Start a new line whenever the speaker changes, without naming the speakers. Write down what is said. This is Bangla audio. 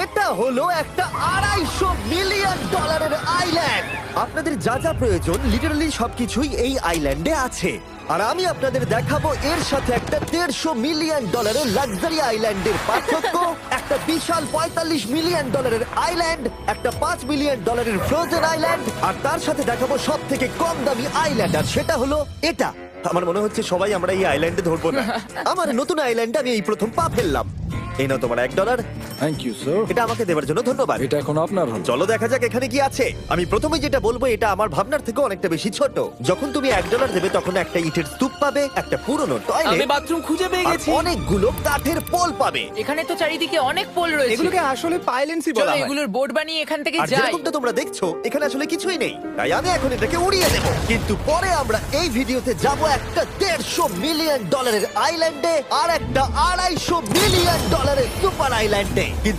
এটা হলো একটা $250 মিলিয়ন আইল্যান্ড। আপনাদের যা যা প্রয়োজন লিটারালি সবকিছুই এই আইল্যান্ডে আছে। আর আমি আপনাদের দেখাবো এর সাথে একটা $150 মিলিয়ন লাক্সারি আইল্যান্ডের পার্থক্য, একটা বিশাল $45 মিলিয়ন আইল্যান্ড, একটা $5 মিলিয়ন ফ্রোজেন আইল্যান্ড, আর তার সাথে দেখাবো সব থেকে কম দামি আইল্যান্ড, আর সেটা হলো এটা। আমার মনে হচ্ছে সবাই আমরা এই আইল্যান্ডে ধরবো না। আমার নতুন আইল্যান্ডে আমি এই প্রথম পা ফেললাম। এই নাও তোমার $1।
Thank you sir.
এটা আমাকে দেওয়ার জন্য ধন্যবাদ।
এটা এখন আপনার হল।
চলো দেখা যাক এখানে কি আছে। আমি প্রথমে যেটা বলবো এটা আমার ভাবনার থেকে অনেকটা বেশি ছোট। যখন তুমি $1 দেবে তখন একটা ইটের স্তূপ পাবে, একটা পুরনো
আমি
টয়লেট,
বাথরুম খুঁজে পেয়ে
আর
গেছি।
অনেকগুলো কাঠের পোল পাবে।
এখানে তো চারিদিকে অনেক পোল রয়েছে।
এগুলোকে আসলে পাইলেন্সি
চলো
বলা হয়।
এগুলোর বোর্ড বানিয়ে এখান থেকে
আর
যাই।
যেরকমটা তোমরা দেখছো এখানে আসলে কিছুই নেই, তাই আমি এখন এটাকে উড়িয়ে দেবো। কিন্তু পরে আমরা এই ভিডিওতে যাব একটা $150 মিলিয়ন আইল্যান্ডে আর একটা $250 মিলিয়ন সুপার আইল্যান্ডে। কিন্তু